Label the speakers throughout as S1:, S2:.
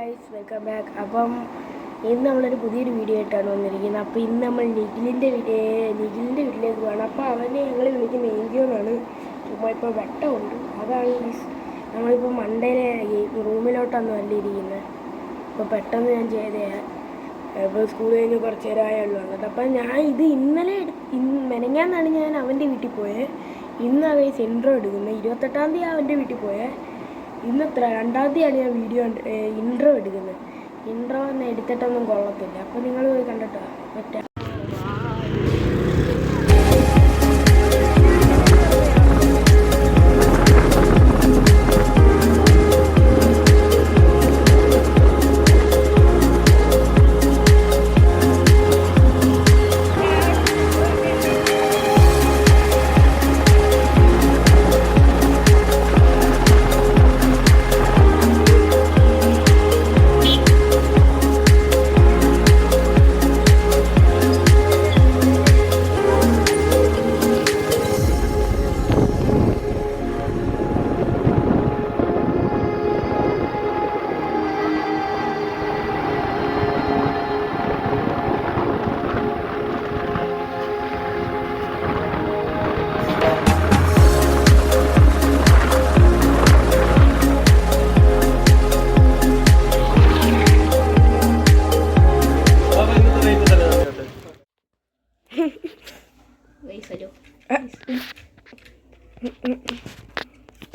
S1: Guys welcome back. അപ്പം ഇന്ന് നമ്മളൊരു പുതിയൊരു വീഡിയോ ആയിട്ടാണ് വന്നിരിക്കുന്നത്. അപ്പോൾ ഇന്ന് നമ്മൾ നിഖിലിൻ്റെ വീട്ടിലേക്ക് പോകണം. അപ്പോൾ അവനെ ഞങ്ങൾ വിളിക്കുന്ന ഏഞ്ചിയോ എന്നാണ്. ചുമ്മാ ഇപ്പോൾ വെട്ടമുണ്ട്, അതാണ് ഗൈസ്. നമ്മളിപ്പോൾ മണ്ടയിലെ റൂമിലോട്ടാണ് വന്നിരിക്കുന്നത്. അപ്പോൾ പെട്ടെന്ന് ഞാൻ ചെയ്തേ, ഇപ്പോൾ സ്കൂൾ കഴിഞ്ഞ് കുറച്ച് നേരം ആയുള്ളൂ വന്നിട്ട്. അപ്പം ഞാൻ ഇത് മെനങ്ങാന്നാണ് ഞാൻ അവൻ്റെ വീട്ടിൽ പോയത്. ഇന്നാണ് ഗൈസ് ഇൻട്രോ എടുക്കുന്നത്. 28-ാം തീയതി അവൻ്റെ വീട്ടിൽ പോയത്. ഇന്നത്ര 2-ാം തീയതിയാണ് ഞാൻ വീഡിയോ ഇൻട്രോ എടുക്കുന്നത്. ഇൻട്രോ ഒന്നും എടുത്തിട്ടൊന്നും കൊള്ളത്തില്ല. അപ്പോൾ നിങ്ങൾ പോയി കണ്ടിട്ടോ ഒറ്റ.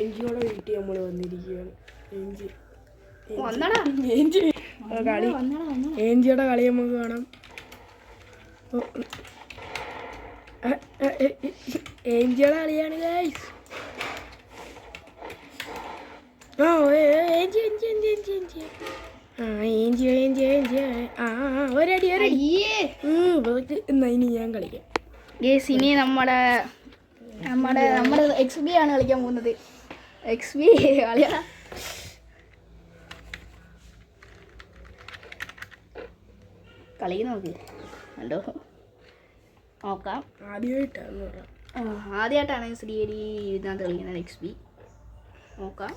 S1: എഞ്ചിയോടെ വീട്ടിൽ നമ്മൾ വന്നിരിക്കുകയാണ്. ഏഞ്ചിയുടെ കളി നമുക്ക് കാണാം. ഏഞ്ചിയുടെ കളിയാണ് ഗൈസ്. ഒരടി എന്നാ ഇനി ഞാൻ കളിക്കാം ഗൈസ്. ഇനി നമ്മുടെ XB ആണ് കളിക്കാൻ പോകുന്നത്. XB കളിയാ. കളി നോക്ക് കണ്ടോ, നോക്കാം. ആദ്യമായിട്ടാണ് ശ്രീഹരി ഇതിനകത്ത് കളിക്കുന്നത്. XB നോക്കാം.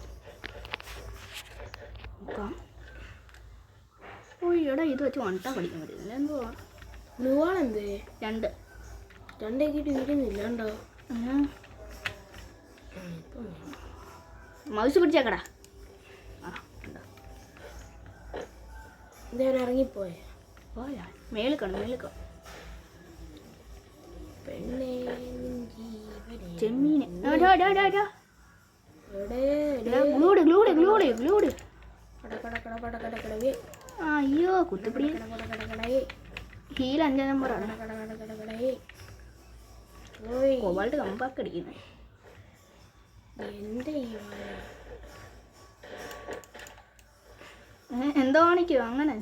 S1: ഓ എടാ, ഇത് വെച്ച് വണ്ടാ കളിക്കാൻ പറ്റുന്നില്ല. എന്തുവാ ബ്ലൂ ആണെന്തേ? രണ്ടേക്കിട്ട് വീടുന്നില്ല ഉണ്ടോ? മൗസ് പിടിച്ചേക്കടാ. ഇതേവരെ ഇറങ്ങിപ്പോയ മേളിക്കണം. ചെമ്മീന് അയ്യോ കുത്തിപ്പിടി. ഹീൽ 5 നമ്പറാണ്. കോബാൾട്ട് കമ്പാക്ക് അടിക്കുന്നത്. എന്തോ കാണിക്കോ അങ്ങനെ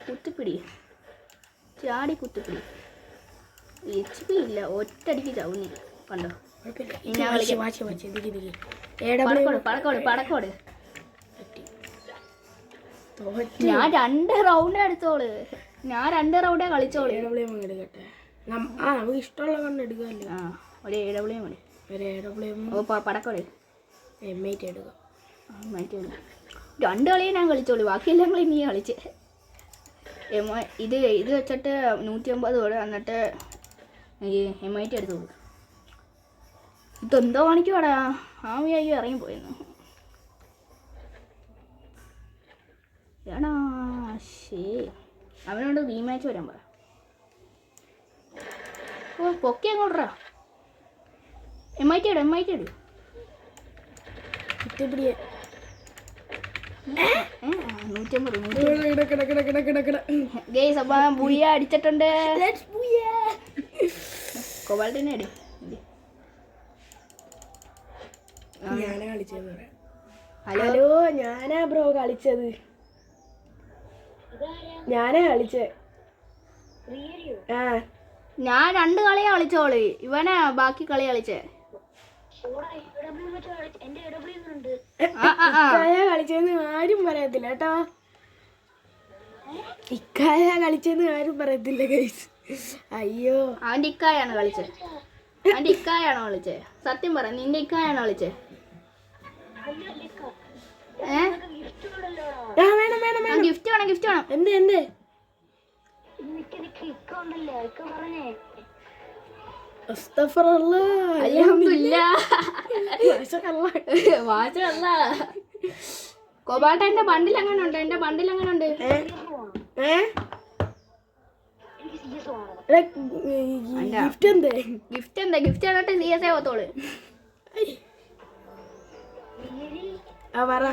S1: കുത്തിപ്പിടി, ചാടി കുത്തിപ്പിടി. HP ഇല്ല, ഒറ്റടിക്ക് ചവുന്നില്ല കണ്ടോ. പടക്കോട് ഞാൻ 2 റൗണ്ട് എടുത്തോള്. ഞാൻ 2 റൗണ്ടേ കളിച്ചോളൂ. നമുക്ക് ഇഷ്ടമുള്ള കണ്ണ് എടുക്കാമല്ലോ. ഒരു AW മതി. പടക്കോട് M8 എടുക്കാം. 2 കളിയും ഞാൻ കളിച്ചോളൂ, ബാക്കിയെല്ലാം കളി നീ കളിച്ച്. ഇത് വെച്ചിട്ട് 150 കൂടെ എന്നിട്ട് M8 എടുത്തോളൂ. ഇതെന്തോ കാണിക്കുവാടാ. ആമിയായി ഇറങ്ങിപ്പോയിരുന്നു. ഏടാ അവനോട് റീമാച്ച് വരാൻ പറ. ഓ പൊക്കി അങ്ങോട്ടാ. M8 ഇട്. കുത്തിപ്പിടിയെ 150 ഗെയ്സ്. അപ്പൊ ബുയ്യ അടിച്ചിട്ടുണ്ട്. കോബാൾട്ടിനെ അടി. ഞാനാ കളിച്ചത്. ഹലോ, ഞാനാ ബ്രോ കളിച്ചത്. ഞാനാ കളിച്ചേ. ഞാൻ 2 കളിയാ കളിച്ചോളി. ഇവനാ ബാക്കി കളി കളിച്ചേ. കളിച്ചെന്ന് ആരും പറയത്തില്ല കേട്ടോ. ഇക്കായ കളിച്ചെന്ന് ആരും പറയത്തില്ല ഗൈസ്. അയ്യോ, അവൻ്റെ ഇക്കായാണോ കളിച്ചത്? സത്യം പറ, നിന്റെ ഇക്കായാണോ കളിച്ചത്? വേണം
S2: ഗിഫ്റ്റ് വേണം.
S1: എന്ത് എന്ത്
S2: കോബാൾട്ടന്റെ ബണ്ടിൽ എങ്ങനെ ഉണ്ട്? എന്റെ ബണ്ടിൽ എങ്ങനെ ഉണ്ട്?
S1: ഗിഫ്റ്റ്
S2: എന്താ ഗിഫ്റ്റ് ആണോട്ടെ CSA പോത്തോള്.
S1: പറ.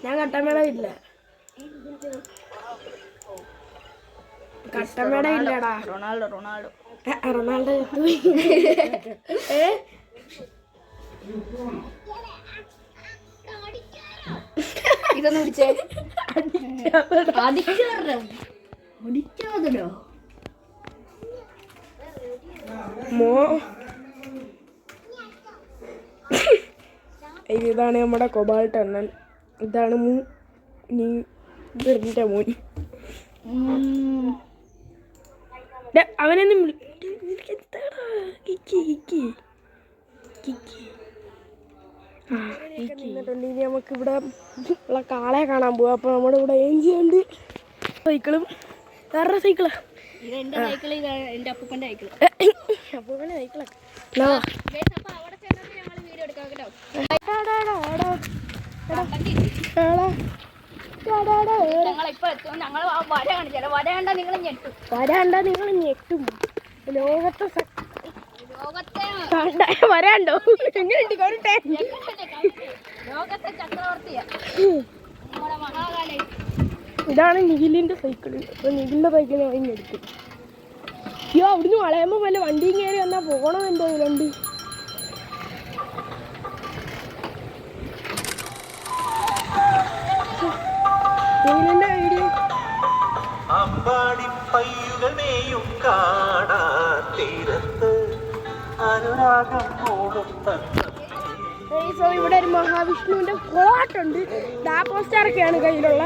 S1: ഞാൻ കട്ടമേട ഇല്ല. കട്ടമേട ഇല്ലടാ.
S2: റൊണാൾഡോ ഇതൊന്നും പിടിച്ചേ.
S1: ഇതാണ് നമ്മുടെ കൊബാൾട്ട് അണ്ണൻ. ഇതാണ് മോൻ. അവനൊന്നും നമുക്ക് ഇവിടെ ഉള്ള കാളയെ കാണാൻ പോവാ. അപ്പൊ നമ്മുടെ ഇവിടെ ഏഞ്ചിയുണ്ട്. സൈക്കിളും വേറെ സൈക്കിളാ.
S2: എന്റെ അപ്പൂപ്പന്റെ സൈക്കിള്.
S1: അപ്പൂപ്പന്റെ സൈക്കിളൊക്കെ വര കണ്ടാ നിങ്ങൾ ഞെട്ടും. ലോകത്തെ വരാണ്ടോ? എങ്ങനെയുണ്ട് കാണട്ടെ. ഇതാണ് നിഖിലിന്റെ സൈക്കിള്. അപ്പൊ നിഖിലിന്റെ സൈക്കിൾ ഞാൻ എടുക്കും. അയ്യോ, അവിടുന്ന് വളയുമ്പോ വല്ല വണ്ടിയും കയറി വന്നാ പോകണം. എന്തോ വണ്ടി നിഖിലിന്റെ വീഡിയോ ഇവിടെ ഒരു മഹാവിഷ്ണുവിന്റെ കോട്ടുണ്ട്. പോസ്റ്ററൊക്കെയാണ് കയ്യിലുള്ള.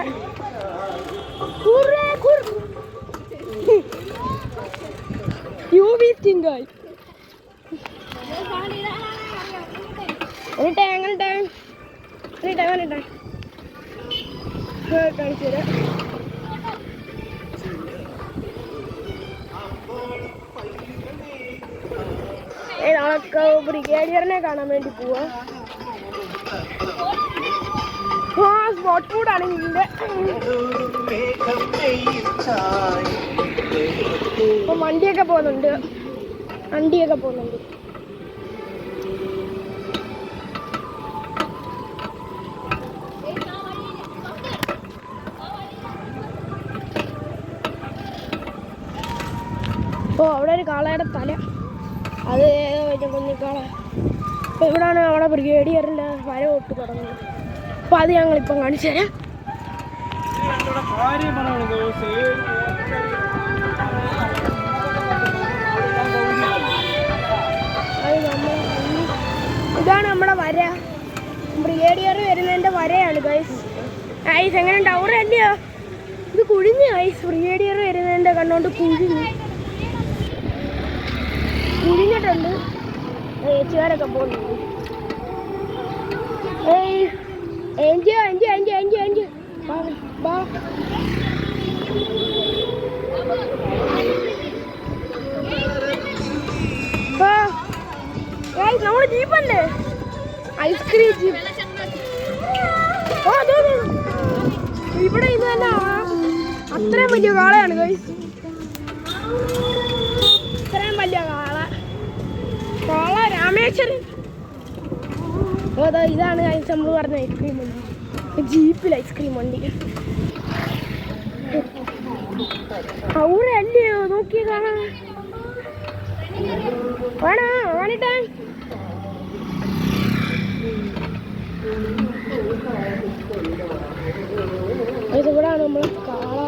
S1: കാണിച്ചു തരാം. നാളെ ബ്രിഗേഡിയറിനെ കാണാൻ വേണ്ടി പോവാ. സ്പോട്ട് ഫുഡാണ് ഇതിന്റെ. ഇപ്പൊ വണ്ടിയൊക്കെ പോകുന്നുണ്ട്. അവിടെ ഒരു കാളയുടെ തല, അത് വലിയ കുഞ്ഞിക്കാള. അപ്പോൾ ഇവിടാണ് നമ്മുടെ ബ്രിഗേഡിയറിൻ്റെ വര ഒട്ട് തുടങ്ങുന്നത്. അപ്പോൾ അത് ഞങ്ങളിപ്പം കാണിച്ചു തരാം. ഇതാണ് നമ്മുടെ വര. ബ്രിഗേഡിയർ വരുന്നതിൻ്റെ വരയാണ് ഗൈസ്. ഐസ് എങ്ങനെ ഉണ്ടാവും അല്ലയോ? ഇത് കുഴിഞ്ഞ് ഐസ്. ബ്രിഗേഡിയർ വരുന്നതിൻ്റെ കണ്ണോണ്ട് കുഴിഞ്ഞിട്ടുണ്ട്. ചേച്ചിമാരൊക്കെ പോകുന്നുണ്ട്. നമ്മുടെ ജീപ്പല്ലേ, ഐസ്ക്രീം ജീപ്പ്. ഇവിടെ ഇത് തന്നെ അത്രയും വലിയ കാളയാണ് ഗൈസ്. ഇത്രയും വലിയ കാള രാമേശ്വരൻ. ഇതാണ് നമ്മൾ പറഞ്ഞ ഐസ്ക്രീം വണ്ടി. ജീപ്പിൽ ഐസ്ക്രീം വണ്ടി. അവിടെ അല്ലയോ നോക്കിയ കാണാൻ വേണോ കാണിട്ടെ. ഇവിടാണ് നമ്മളെ കാള.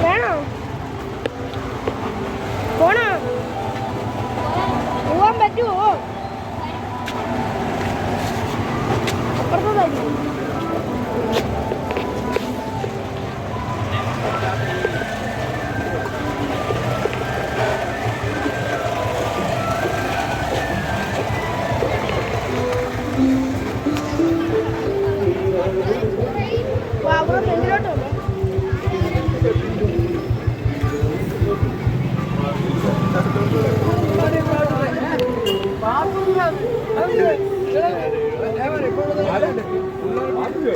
S1: വേണോ പോണോ? പോവാൻ പറ്റുമോ? അപ്പുറത്തോട്ടായിരിക്കും.
S3: പാട്ട്